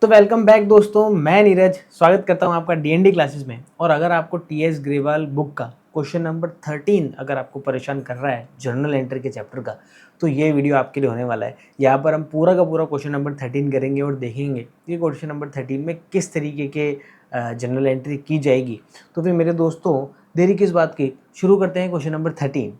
तो welcome back दोस्तों, मैं नीरज स्वागत करता हूं आपका डीएनडी क्लासेस में। और अगर आपको टीएस ग्रेवाल बुक का क्वेश्चन नंबर 13 अगर आपको परेशान कर रहा है जर्नल एंट्री के चैप्टर का, तो ये वीडियो आपके लिए होने वाला है। यहाँ पर हम पूरा का पूरा क्वेश्चन नंबर 13 करेंगे और देखेंगे कि क्वेश्चन नंबर 13 में किस तरीके के जर्नल एंट्री की जाएगी। तो फिर मेरे दोस्तों, देरी किस बात की, शुरू करते हैं क्वेश्चन नंबर 13।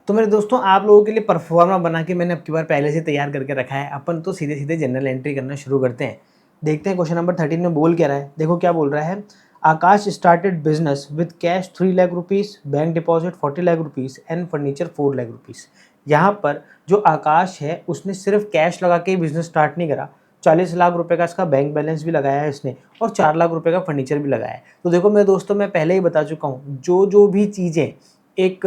तो मेरे दोस्तों, आप लोगों के लिए परफॉर्मा बना के मैंने अब की बार पहले से तैयार करके रखा है। अपन तो सीधे सीधे जनरल एंट्री करना शुरू करते हैं। देखते हैं क्वेश्चन नंबर 13 में बोल क्या रहा है। देखो क्या बोल रहा है। Akash started business with cash 3 lakh rupees, bank deposit 40 lakh rupees and furniture 4 lakh rupees. यहाँ पर जो आकाश है उसने सिर्फ कैश लगा के ही बिजनेस स्टार्ट नहीं करा, 40 लाख रुपए का इसका बैंक बैलेंस भी लगाया है इसने और 4 लाख रुपए का फर्नीचर भी लगाया है। तो देखो मेरे दोस्तों, मैं पहले ही बता चुका हूँ, जो भी चीज़ें एक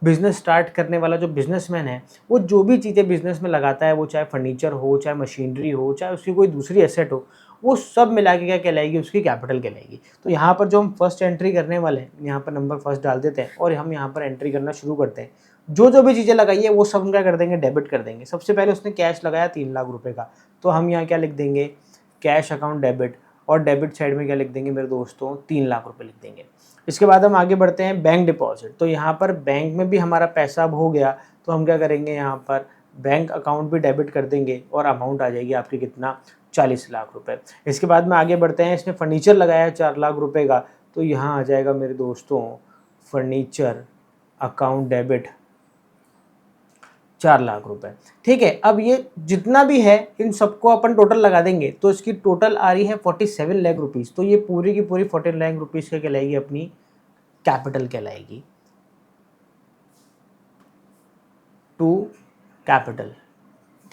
बिज़नेस स्टार्ट करने वाला जो बिज़नेसमैन है, वो जो भी चीज़ें बिज़नेस में लगाता है, वो चाहे फर्नीचर हो, चाहे मशीनरी हो, चाहे उसकी कोई दूसरी एसेट हो, वो सब मिला के क्या कहलाएगी, उसकी कैपिटल कहलाएगी। तो यहाँ पर जो हम फर्स्ट एंट्री करने वाले हैं, यहाँ पर नंबर फर्स्ट डाल देते हैं और हम यहाँ पर एंट्री करना शुरू करते हैं। जो भी चीज़ें लगाई है वो सब हम क्या कर देंगे, डेबिट कर देंगे। सबसे पहले उसने कैश लगाया 3 लाख रुपये का, तो हम यहाँ क्या लिख देंगे, कैश अकाउंट डेबिट, और डेबिट साइड में क्या लिख देंगे मेरे दोस्तों, 3 लाख रुपये लिख देंगे। इसके बाद हम आगे बढ़ते हैं बैंक डिपॉजिट। तो यहाँ पर बैंक में भी हमारा पैसा अब हो गया, तो हम क्या करेंगे, यहाँ पर बैंक अकाउंट भी डेबिट कर देंगे और अमाउंट आ जाएगी आपकी कितना, 40 लाख रुपए। इसके बाद में आगे बढ़ते हैं, इसने फर्नीचर लगाया 4 लाख रुपए का, तो यहाँ आ जाएगा मेरे दोस्तों फर्नीचर अकाउंट डेबिट 4 लाख रुपए। ठीक है, अब ये जितना भी है इन सबको अपन टोटल लगा देंगे, तो इसकी टोटल आ रही है 47 लाख रुपीज़। तो ये पूरी की पूरी 14 लाख रुपीज़ क्या कहलाएगी, अपनी कैपिटल कहलाएगी, टू कैपिटल।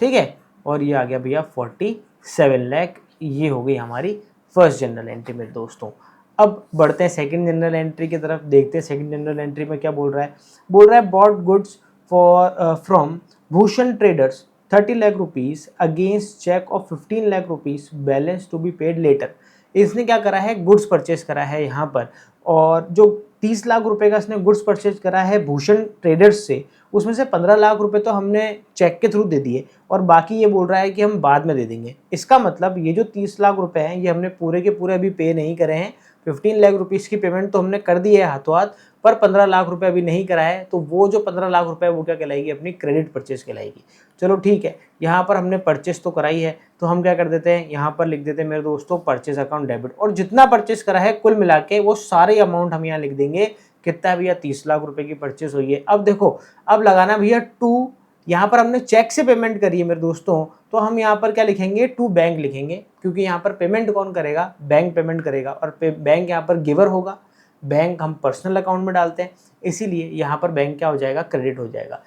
ठीक है, और ये आ गया भैया 47 लाख। ये हो गई हमारी फर्स्ट जनरल एंट्री मेरे दोस्तों। अब बढ़ते हैं सेकंड जनरल एंट्री की तरफ। देखते हैं सेकंड जनरल एंट्री में क्या बोल रहा है। बोल रहा है bought goods for from Bhushan traders 30 lakh rupees against cheque of 15 lakh rupees, balance to be paid later. इसने क्या करा है, गुड्स परचेज करा है यहाँ पर, और जो 30 लाख रुपए का इसने गुड्स परचेज करा है भूषण ट्रेडर्स से, उसमें से 15 लाख रुपए तो हमने चेक के थ्रू दे दिए और बाकी ये बोल रहा है कि हम बाद में दे देंगे। इसका मतलब ये जो 30 लाख रुपए हैं ये हमने पूरे के पूरे अभी पे नहीं करे हैं। 15 लाख रुपीज़ की पेमेंट तो हमने कर दी है हाथों हाथ, पर 15 लाख रुपए अभी नहीं करा है। तो वो जो 15 लाख रुपए वो क्या कहलाएगी, अपनी क्रेडिट परचेज कहलाएगी। चलो ठीक है, यहाँ पर हमने परचेज तो कराई है, तो हम क्या कर देते हैं, यहाँ पर लिख देते हैं मेरे दोस्तों परचेज अकाउंट डेबिट। और जितना परचेज करा है कुल मिला के वो सारे अमाउंट हम यहाँ लिख देंगे। कितना है भैया, 30 लाख रुपए की परचेज हुई है। अब देखो, अब लगाना भैया टू, यहाँ पर हमने चेक से पेमेंट करी है मेरे दोस्तों, तो हम यहाँ पर क्या लिखेंगे, टू बैंक लिखेंगे, क्योंकि यहाँ पर पेमेंट कौन करेगा, बैंक पेमेंट करेगा, और बैंक यहाँ पर गिवर होगा। बैंक हम पर्सनल अकाउंट में डालते हैं, इसीलिए यहाँ पर बैंक क्या हो जाएगा, क्रेडिट हो जाएगा।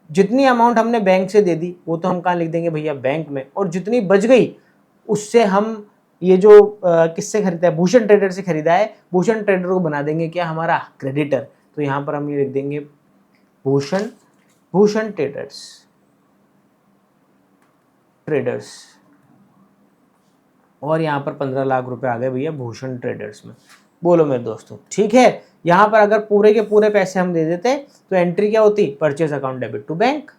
जितनी अमाउंट हमने बैंक से दे दी वो तो हम कहाँ लिख देंगे भैया, बैंक में, और जितनी बच गई उससे हम ये जो किससे खरीदा है, भूषण ट्रेडर से खरीदा है, भूषण ट्रेडर को बना देंगे क्या, हमारा क्रेडिटर। तो यहाँ पर हम ये लिख देंगे भूषण ट्रेडर्स, और यहाँ पर 15 लाख रुपए आ गए भैया भूषण ट्रेडर्स में। बोलो मेरे दोस्तों, ठीक है। यहाँ पर अगर पूरे के पूरे पैसे हम दे देते तो एंट्री क्या होती, purchase account debit to bank,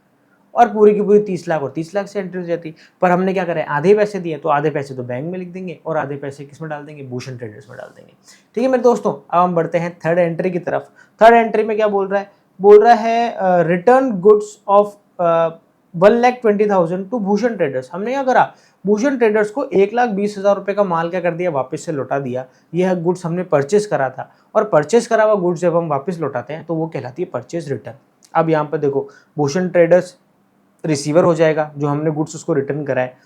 और पूरी की पूरी 30 लाख और 30 लाख से एंट्री हो जाती। पर हमने क्या करा है, आधे पैसे दिए, तो आधे पैसे तो बैंक में लिख देंगे और आधे पैसे किस में डाल देंगे, भूषण ट्रेडर्स में डाल देंगे। ठीक है मेरे दोस्तों, अब हम बढ़ते हैं थर्ड एंट्री की तरफ। थर्ड एंट्री में क्या बोल रहा है, बोल रहा है return goods of 1,20,000 to Bhushan traders. हमने क्या करा, भूषण ट्रेडर्स को 1,20,000 रुपये का माल क्या कर दिया, वापस से लौटा दिया। यह गुड्स हमने परचेज करा था, और परचेज करा हुआ गुड्स जब हम वापस लौटाते हैं तो वो कहलाती है परचेज रिटर्न। अब यहाँ पर देखो, भूषण ट्रेडर्स रिसीवर हो जाएगा, जो हमने गुड्स उसको रिटर्न करा है,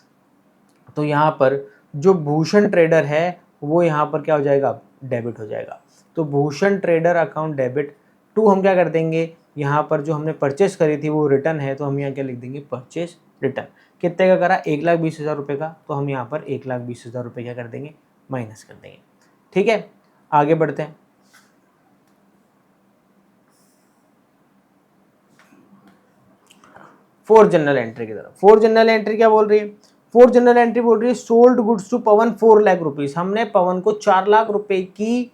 तो यहाँ पर जो भूषण ट्रेडर है वो यहाँ पर क्या हो जाएगा, डेबिट हो जाएगा। तो Bhushan trader account debit to हम क्या कर देंगे, यहाँ पर जो हमने परचेस करी थी वो रिटर्न है, तो हम यहाँ क्या लिख देंगे, परचेस रिटर्न। कितने का करा, 1,20,000 रुपये का, तो हम यहाँ पर 1,20,000 रुपये क्या कर देंगे, माइनस कर देंगे। ठीक है, आगे बढ़ते हैं। फोर्थ जनरल एंट्री की तरफ। फोर्थ जनरल एंट्री क्या बोल रही है, फोर्थ जनरल एंट्री बोल रही है sold goods to Pawan 4 lakh rupees. हमने पवन को 4 लाख रुपए की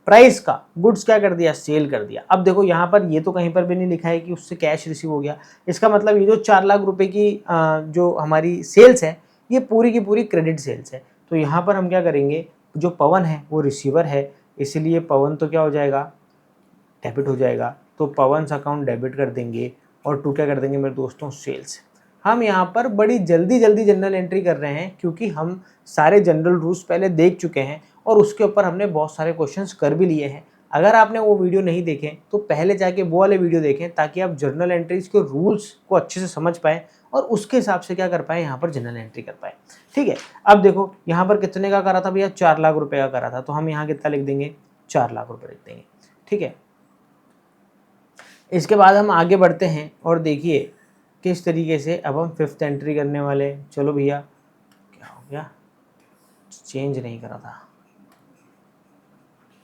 प्राइस का गुड्स क्या कर दिया, सेल कर दिया। अब देखो यहाँ पर ये तो कहीं पर भी नहीं लिखा है कि उससे कैश रिसीव हो गया। इसका मतलब ये जो 4 लाख रुपए की जो हमारी सेल्स है, ये पूरी की पूरी क्रेडिट सेल्स है। तो यहाँ पर हम क्या करेंगे, जो पवन है वो रिसीवर है, इसलिए पवन तो क्या हो जाएगा, डेबिट हो जाएगा। तो पवन अकाउंट डेबिट कर देंगे और टू क्या कर देंगे मेरे दोस्तों, सेल्स। हम यहाँ पर बड़ी जल्दी जल्दी जनरल एंट्री कर रहे हैं क्योंकि हम सारे जनरल रूल्स पहले देख चुके हैं और उसके ऊपर हमने बहुत सारे क्वेश्चंस कर भी लिए हैं। अगर आपने वो वीडियो नहीं देखे तो पहले जाके वो वाले वीडियो देखें ताकि आप जर्नल एंट्रीज के रूल्स को अच्छे से समझ पाएँ और उसके हिसाब से क्या कर पाएँ, यहाँ पर जनरल एंट्री कर पाएँ। ठीक है, अब देखो यहाँ पर कितने का करा था भैया, 4 लाख रुपए का करा था, तो हम यहाँ कितना लिख देंगे, 4 लाख रुपए लिख देंगे। ठीक है, इसके बाद हम आगे बढ़ते हैं और देखिए किस तरीके से अब हम 5th एंट्री करने वाले हैं। चलो भैया, क्या हो गया, चेंज नहीं करा था।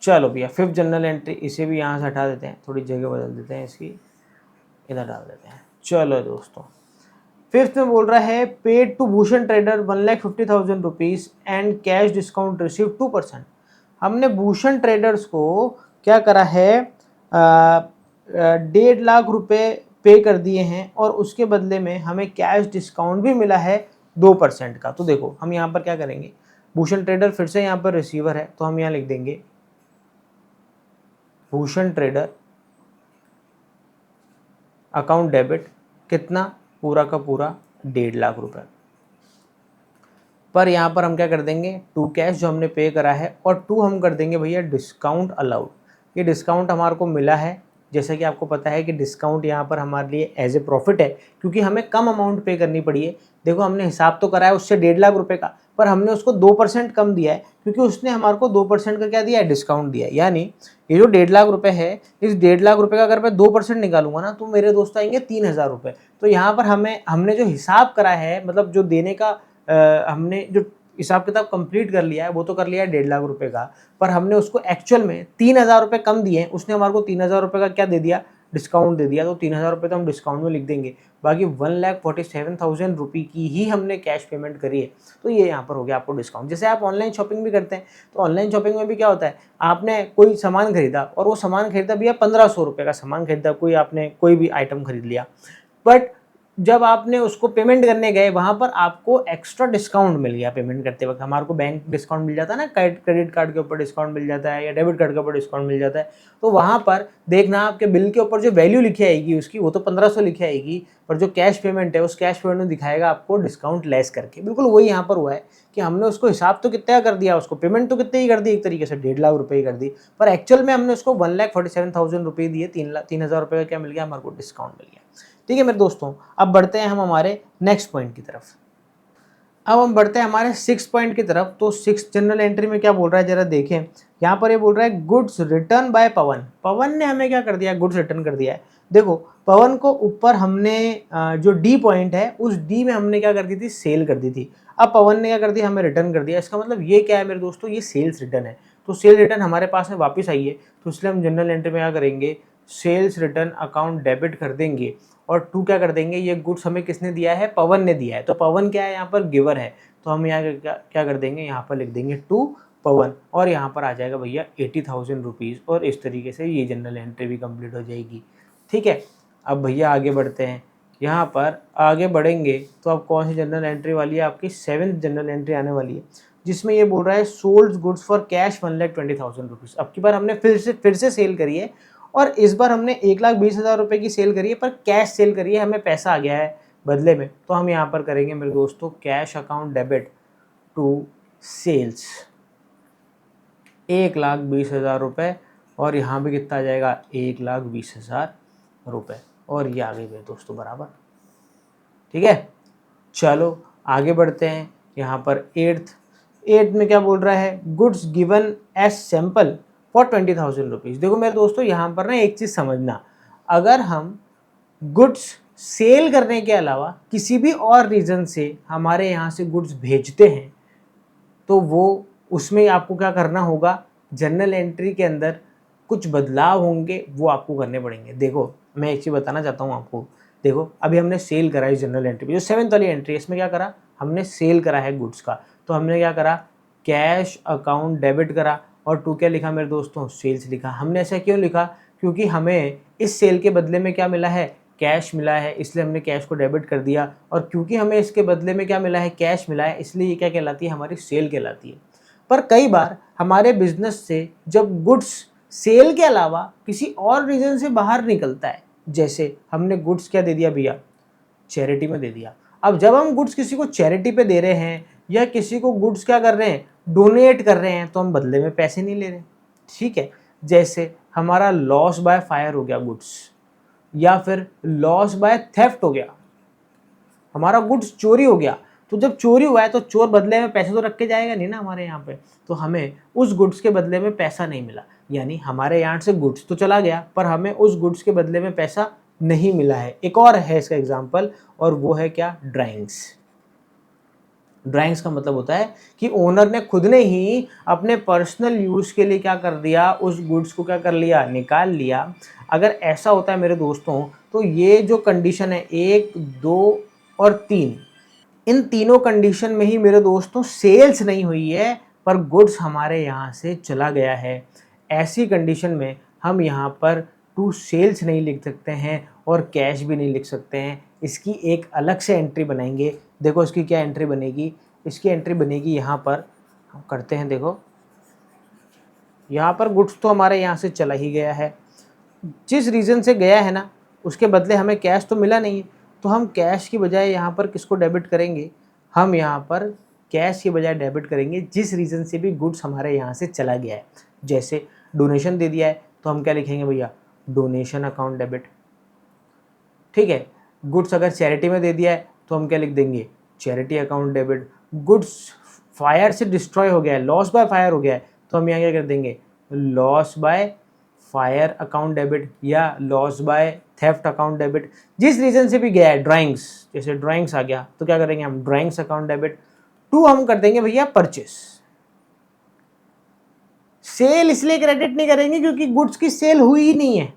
चलो भैया 5th जनरल एंट्री, इसे भी यहाँ से हटा देते हैं, थोड़ी जगह बदल देते हैं इसकी, इधर डाल देते हैं। चलो दोस्तों, 5th में बोल रहा है paid to Bhushan trader 1,50,000 rupees and cash discount receive 2%। हमने भूषण ट्रेडर्स को क्या करा है, 1.5 लाख रुपए पे कर दिए हैं और उसके बदले में हमें कैश डिस्काउंट भी मिला है 2% का। तो देखो हम यहाँ पर क्या करेंगे, भूषण ट्रेडर फिर से यहाँ पर रिसीवर है, तो हम यहाँ लिख देंगे भूषण ट्रेडर अकाउंट डेबिट, कितना, पूरा का पूरा 1.5 लाख रुपए। पर यहाँ पर हम क्या कर देंगे, टू कैश जो हमने पे करा है और टू हम कर देंगे भैया डिस्काउंट अलाउड। ये डिस्काउंट हमारे को मिला है, जैसा कि आपको पता है कि डिस्काउंट यहाँ पर हमारे लिए एज ए प्रॉफिट है क्योंकि हमें कम अमाउंट पे करनी पड़ी है। देखो हमने हिसाब तो करा है उससे 1.5 लाख रुपए का, पर हमने उसको 2% कम दिया है क्योंकि उसने हमारे को 2% का क्या दिया है, डिस्काउंट दिया है। यानी ये जो 1.5 लाख रुपए है, इस 1.5 लाख रुपए का अगर मैं 2% निकालूंगा ना तो मेरे दोस्त आएंगे 3,000 रुपये। तो यहाँ पर हमने जो हिसाब करा है, मतलब जो देने का हमने जो हिसाब किताब कंप्लीट कर लिया है वो तो कर लिया है 1.5 लाख रुपए का, पर हमने उसको एक्चुअल में 3,000 रुपये कम दिए हैं। उसने हमारे को 3,000 रुपये का क्या दे दिया, डिस्काउंट दे दिया। तो 3,000 रुपये तो हम डिस्काउंट में लिख देंगे, बाकी 1,47,000 रुपये की ही हमने कैश पेमेंट करी है। तो ये यहाँ पर हो गया आपको डिस्काउंट। जैसे आप ऑनलाइन शॉपिंग भी करते हैं, तो ऑनलाइन शॉपिंग में भी क्या होता है, आपने कोई सामान खरीदा और वो सामान खरीदा भैया 1,500 रुपये का सामान खरीदा, कोई आपने कोई भी आइटम खरीद लिया, बट जब आपने उसको पेमेंट करने गए वहाँ पर आपको एक्स्ट्रा डिस्काउंट मिल गया। पेमेंट करते वक्त हमारे को बैंक डिस्काउंट मिल जाता है ना, क्रेडिट कार्ड के ऊपर डिस्काउंट मिल जाता है या डेबिट कार्ड के ऊपर डिस्काउंट मिल जाता है। तो वहाँ पर देखना आपके बिल के ऊपर जो वैल्यू लिखी आएगी उसकी, वो तो 1,500 लिखी आएगी, पर जो कैश पेमेंट है उस कैश पेमेंट में दिखाएगा आपको डिस्काउंट लेस करके। बिल्कुल वही यहाँ पर हुआ है कि हमने उसको हिसाब तो कितना कर दिया, उसको पेमेंट तो कितने ही कर दी, एक तरीके से 1.5 लाख रुपये ही कर दी, पर एक्चुअल में हमने उसको 1,47,000 रुपये दिए, 3,000 रुपये का क्या मिल गया, हमारे को डिस्काउंट मिल गया। ठीक है मेरे दोस्तों, अब बढ़ते हैं हम हमारे नेक्स्ट पॉइंट की तरफ। अब हम बढ़ते हैं हमारे 6th पॉइंट की तरफ। तो 6th जनरल एंट्री में क्या बोल रहा है, जरा देखें। यहाँ पर ये बोल रहा है गुड्स रिटर्न बाय पवन। पवन ने हमें क्या कर दिया, गुड्स रिटर्न कर दिया है। देखो पवन को ऊपर हमने जो डी पॉइंट है उस डी में हमने क्या कर दी थी, सेल कर दी थी। अब पवन ने क्या कर दिया, हमें रिटर्न कर दिया। इसका मतलब ये क्या है मेरे दोस्तों, ये सेल्स रिटर्न है। तो सेल रिटर्न हमारे पास में वापस आई है, तो इसलिए हम जनरल एंट्री में क्या करेंगे, सेल्स रिटर्न अकाउंट डेबिट कर देंगे और टू क्या कर देंगे, ये गुड्स हमें किसने दिया है, पवन ने दिया है। तो पवन क्या है, यहाँ पर गिवर है, तो हम यहाँ क्या कर देंगे, यहाँ पर लिख देंगे टू पवन और यहाँ पर आ जाएगा भैया 80,000 रुपीज़। और इस तरीके से ये जनरल एंट्री भी कंप्लीट हो जाएगी। ठीक है, अब भैया आगे बढ़ते हैं। यहाँ पर आगे बढ़ेंगे तो अब कौन सी जनरल एंट्री वाली है, आपकी 7th जनरल एंट्री आने वाली है, जिसमें ये बोल रहा है sold goods for cash 1,20,000 rupees. अब की बार हमने फिर से सेल करी है और इस बार हमने 1,20,000 रुपये की सेल करी है, पर कैश सेल करी है, हमें पैसा आ गया है बदले में। तो हम यहाँ पर करेंगे मेरे दोस्तों cash account debit to sales 1,20,000 रुपये और यहाँ भी कितना आ जाएगा, 1,20,000 रुपये और ये आ गई मेरे दोस्तों बराबर। ठीक है, चलो आगे बढ़ते हैं। यहाँ पर 8th में क्या बोल रहा है, goods given as sample for 20,000 rupees. देखो मेरे दोस्तों यहाँ पर ना एक चीज़ समझना, अगर हम गुड्स सेल करने के अलावा किसी भी और रीज़न से हमारे यहाँ से गुड्स भेजते हैं तो वो उसमें आपको क्या करना होगा, जनरल एंट्री के अंदर कुछ बदलाव होंगे, वो आपको करने पड़ेंगे। देखो मैं एक चीज़ बताना चाहता हूँ आपको। देखो अभी हमने सेल करा है जनरल एंट्री में, जो 7th वाली एंट्री है इसमें क्या करा, हमने सेल करा है गुड्स का। तो हमने क्या करा, कैश अकाउंट डेबिट करा और टू क्या लिखा मेरे दोस्तों, सेल्स लिखा। हमने ऐसा क्यों लिखा, क्योंकि हमें इस सेल के बदले में क्या मिला है, कैश मिला है इसलिए हमने कैश को डेबिट कर दिया, और क्योंकि हमें इसके बदले में क्या मिला है, कैश मिला है, इसलिए ये क्या कहलाती है, हमारी सेल कहलाती है। पर कई बार हमारे बिजनेस से जब गुड्स सेल के अलावा किसी और रीज़न से बाहर निकलता है, जैसे हमने गुड्स क्या दे दिया भैया, चैरिटी में दे दिया। अब जब हम गुड्स किसी को चैरिटी पे दे रहे हैं या किसी को गुड्स क्या कर रहे हैं, डोनेट कर रहे हैं, तो हम बदले में पैसे नहीं ले रहे, ठीक है। जैसे हमारा लॉस बाय फायर हो गया गुड्स, या फिर लॉस बाय थेफ्ट हो गया, हमारा गुड्स चोरी हो गया। तो जब चोरी हुआ है तो चोर बदले में पैसे तो रख के जाएगा नहीं ना हमारे यहाँ पे, तो हमें उस गुड्स के बदले में पैसा नहीं मिला, यानी हमारे यहाँ से गुड्स तो चला गया पर हमें उस गुड्स के बदले में पैसा नहीं मिला है। एक और है इसका एग्जाम्पल, और वो है क्या, ड्राइंग्स। ड्राइंग्स का मतलब होता है कि ओनर ने खुद ने ही अपने पर्सनल यूज़ के लिए क्या कर दिया, उस गुड्स को क्या कर लिया, निकाल लिया। अगर ऐसा होता है मेरे दोस्तों, तो ये जो कंडीशन है 1, 2 और 3, इन तीनों कंडीशन में ही मेरे दोस्तों सेल्स नहीं हुई है पर गुड्स हमारे यहाँ से चला गया है। ऐसी कंडीशन में हम यहाँ पर टू सेल्स नहीं लिख सकते हैं और कैश भी नहीं लिख सकते हैं। इसकी एक अलग से एंट्री बनाएंगे। देखो इसकी क्या एंट्री बनेगी, इसकी एंट्री बनेगी यहाँ पर, हम करते हैं, देखो यहाँ पर गुड्स तो हमारे यहाँ से चला ही गया है, जिस रीज़न से गया है ना उसके बदले हमें कैश तो मिला नहीं है, तो हम कैश की बजाय यहाँ पर किसको डेबिट करेंगे, हम यहाँ पर कैश की बजाय डेबिट करेंगे जिस रीज़न से भी गुड्स हमारे यहाँ से चला गया है। जैसे डोनेशन दे दिया है तो हम क्या लिखेंगे भैया, डोनेशन अकाउंट डेबिट, ठीक है। गुड्स अगर चैरिटी में दे दिया है तो हम क्या लिख देंगे, charity account debit. Goods fire से डिस्ट्रॉय हो गया है, लॉस बाय फायर हो गया है, तो हम यहाँ क्या कर देंगे, loss by fire account debit या loss by theft account debit, जिस रीज़न से भी गया है। ड्राइंग्स, जैसे ड्राइंग्स आ गया तो क्या करेंगे हम, ड्राइंग्स अकाउंट डेबिट। 2 हम कर देंगे भैया परचेस। सेल इसलिए क्रेडिट नहीं करेंगे क्योंकि गुड्स की सेल हुई ही नहीं है,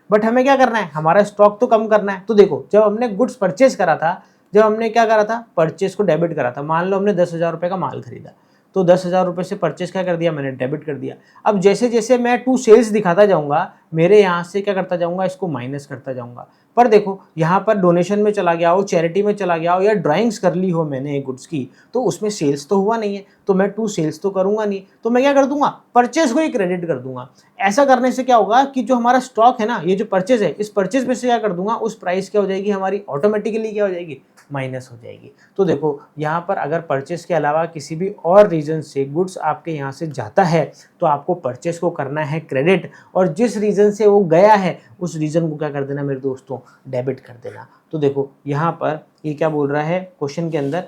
बट हमें क्या करना है, हमारा स्टॉक तो कम करना है। तो देखो जब हमने गुड्स परचेस करा था, जब हमने क्या करा था, परचेस को डेबिट करा था। मान लो हमने 10,000 रुपये का माल खरीदा, तो 10,000 रुपये से परचेस क्या कर दिया, मैंने डेबिट कर दिया। अब जैसे जैसे मैं टू सेल्स दिखाता जाऊंगा, मेरे यहाँ से क्या करता जाऊंगा, इसको माइनस करता जाऊंगा। पर देखो यहाँ पर डोनेशन में चला गया हो, चैरिटी में चला गया हो, या ड्राइंग्स कर ली हो मैंने गुड्स की, तो उसमें सेल्स तो हुआ नहीं है, तो मैं टू सेल्स तो करूंगा नहीं, तो मैं क्या कर दूंगा, परचेस को ही क्रेडिट कर दूंगा। ऐसा करने से क्या होगा कि जो हमारा स्टॉक है ना, ये जो परचेज है, इस परचेज में से क्या कर दूंगा, उस प्राइस क्या हो जाएगी हमारी, ऑटोमेटिकली क्या हो जाएगी, माइनस हो जाएगी। तो देखो यहाँ पर अगर परचेस के अलावा किसी भी और रीज़न से गुड्स आपके यहाँ से जाता है तो आपको परचेस को करना है क्रेडिट, और जिस रीज़न से वो गया है उस रीज़न को क्या कर देना मेरे दोस्तों, डेबिट कर देना। तो देखो यहाँ पर ये क्या बोल रहा है क्वेश्चन के अंदर,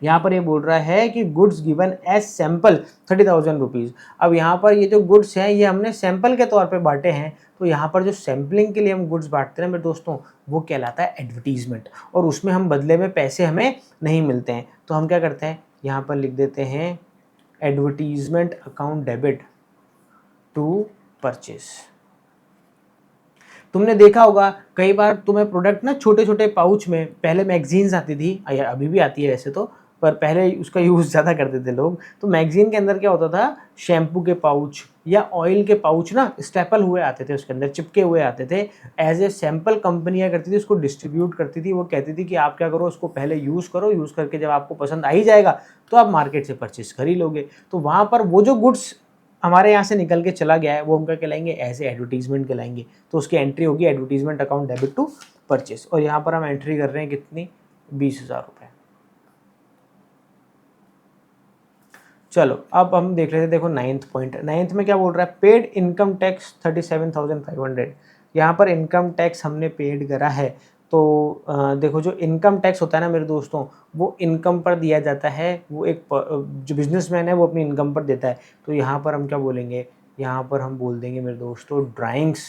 यहाँ पर ये बोल रहा है कि goods given as sample 30,000 rupees. अब यहाँ पर ये जो गुड्स हैं ये हमने सैंपल के तौर पे बांटे हैं, तो यहाँ पर जो सैम्पलिंग के लिए हम गुड्स बांटते हैं मेरे दोस्तों, वो कहलाता है एडवर्टीजमेंट, और उसमें हम बदले में पैसे हमें नहीं मिलते हैं। तो हम क्या करते हैं, यहाँ पर लिख देते हैं advertisement account debit to purchase. तुमने देखा होगा कई बार तुम्हें प्रोडक्ट ना छोटे छोटे पाउच में, पहले मैगजीन्स आती थी, अभी भी आती है वैसे तो, पर पहले उसका यूज़ ज़्यादा करते थे लोग। तो मैगजीन के अंदर क्या होता था, शैम्पू के पाउच या ऑयल के पाउच ना स्टेपल हुए आते थे, उसके अंदर चिपके हुए आते थे। एज ए सैम्पल कंपनियाँ करती थी, उसको डिस्ट्रीब्यूट करती थी। वो कहती थी कि आप क्या करो, उसको पहले यूज़ करो, यूज़ करके जब आपको पसंद आ ही जाएगा तो आप मार्केट से परचेस कर ही लोगे। तो वहाँ पर वो जो गुड्स हमारे यहाँ से निकल के चला गया है वो हम क्या कहलाएंगे, ऐसे एडवर्टीजमेंट कहलाएंगे। तो उसकी एंट्री होगी advertisement account debit to purchase, और यहाँ पर हम एंट्री कर रहे हैं कितनी, 20,000 रुपये। चलो अब हम देख लेते हैं, देखो 9th पॉइंट, 9th में क्या बोल रहा है, पेड इनकम टैक्स 37,500। यहाँ पर इनकम टैक्स हमने पेड करा है। तो देखो जो इनकम टैक्स होता है ना मेरे दोस्तों, वो इनकम पर दिया जाता है, वो एक जो बिजनेसमैन है वो अपनी इनकम पर देता है। तो यहाँ पर हम क्या बोलेंगे, यहाँ पर हम बोल देंगे मेरे दोस्तों drawings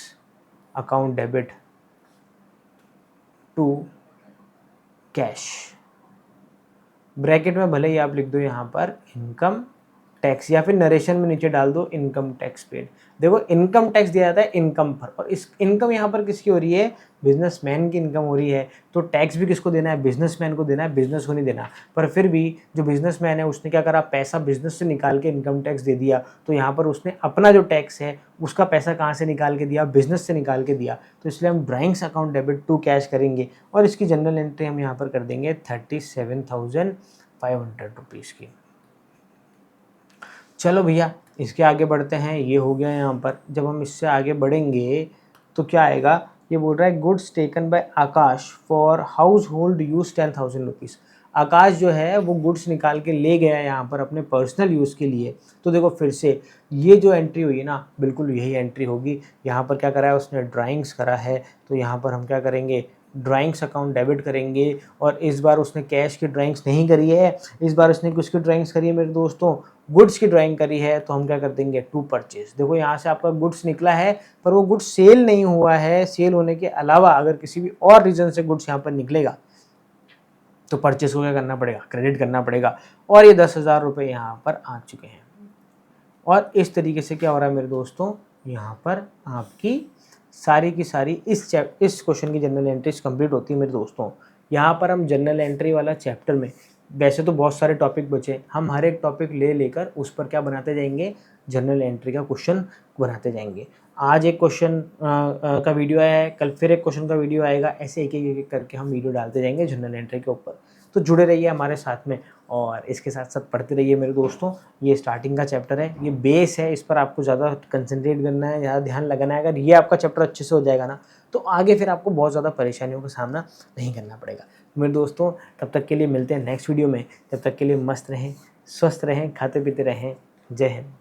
account debit to cash. Bracket में भले ही आप लिख दो यहाँ पर इनकम टैक्स, या फिर नरेशन में नीचे डाल दो इनकम टैक्स पेड। देखो इनकम टैक्स दिया जाता है इनकम पर, और इस इनकम यहाँ पर किसकी हो रही है, बिजनेसमैन की इनकम हो रही है तो टैक्स भी किसको देना है, बिजनेसमैन को देना है, बिजनेस को नहीं देना। पर फिर भी जो बिजनेसमैन है उसने क्या करा, पैसा बिजनेस से निकाल के इनकम टैक्स दे दिया, तो यहाँ पर उसने अपना जो टैक्स है उसका पैसा कहाँ से निकाल के दिया, बिजनेस से निकाल के दिया। तो इसलिए हम drawings account debit to cash करेंगे और इसकी जनरल एंट्री हम यहाँ पर कर देंगे 37,500 रुपीज़ की। चलो भैया इसके आगे बढ़ते हैं, ये हो गया यहाँ पर। जब हम इससे आगे बढ़ेंगे तो क्या आएगा, ये बोल रहा है goods taken by Akash for household use 10,000 rupees. Akash जो है वो गुड्स निकाल के ले गया यहाँ पर अपने पर्सनल यूज़ के लिए। तो देखो फिर से ये जो एंट्री हुई है ना, बिल्कुल यही एंट्री होगी। यहाँ पर क्या करा है उसने, ड्राइंग्स करा है, तो यहाँ पर हम क्या करेंगे, ड्राइंग्स अकाउंट डेबिट करेंगे। और इस बार उसने कैश की ड्राइंग्स नहीं करी है, इस बार उसने किसकी ड्राइंग्स करी है मेरे दोस्तों, गुड्स की ड्राइंग करी है। तो हम क्या कर देंगे, टू परचेज। देखो यहाँ से आपका गुड्स निकला है पर वो गुड्स सेल नहीं हुआ है, सेल होने के अलावा अगर किसी भी और रीजन से गुड्स यहाँ पर निकलेगा तो परचेज को क्या करना पड़ेगा, क्रेडिट करना पड़ेगा। और ये 10,000 रुपये यहाँ पर आ चुके हैं। और इस तरीके से क्या हो रहा है मेरे दोस्तों, यहाँ पर आपकी सारी की सारी इस क्वेश्चन की जनरल एंट्रीज कंप्लीट होती है मेरे दोस्तों। यहाँ पर हम जनरल एंट्री वाला चैप्टर में वैसे तो बहुत सारे टॉपिक बचे, हम हर एक टॉपिक लेकर उस पर क्या बनाते जाएंगे, जनरल एंट्री का क्वेश्चन बनाते जाएंगे। आज एक क्वेश्चन का वीडियो आया है, कल फिर एक क्वेश्चन का वीडियो आएगा, ऐसे एक करके हम वीडियो डालते जाएंगे जनरल एंट्री के ऊपर। तो जुड़े रहिए हमारे साथ में और इसके साथ साथ पढ़ते रहिए मेरे दोस्तों। ये स्टार्टिंग का चैप्टर है, ये बेस है, इस पर आपको ज़्यादा कंसंट्रेट करना है, ज़्यादा ध्यान लगाना है। अगर ये आपका चैप्टर अच्छे से हो जाएगा ना तो आगे फिर आपको बहुत ज़्यादा परेशानियों का सामना नहीं करना पड़ेगा। मेरे दोस्तों तब तक के लिए मिलते हैं नेक्स्ट वीडियो में, तब तक के लिए मस्त रहें, स्वस्थ रहें, खाते पीते रहें। जय हिंद।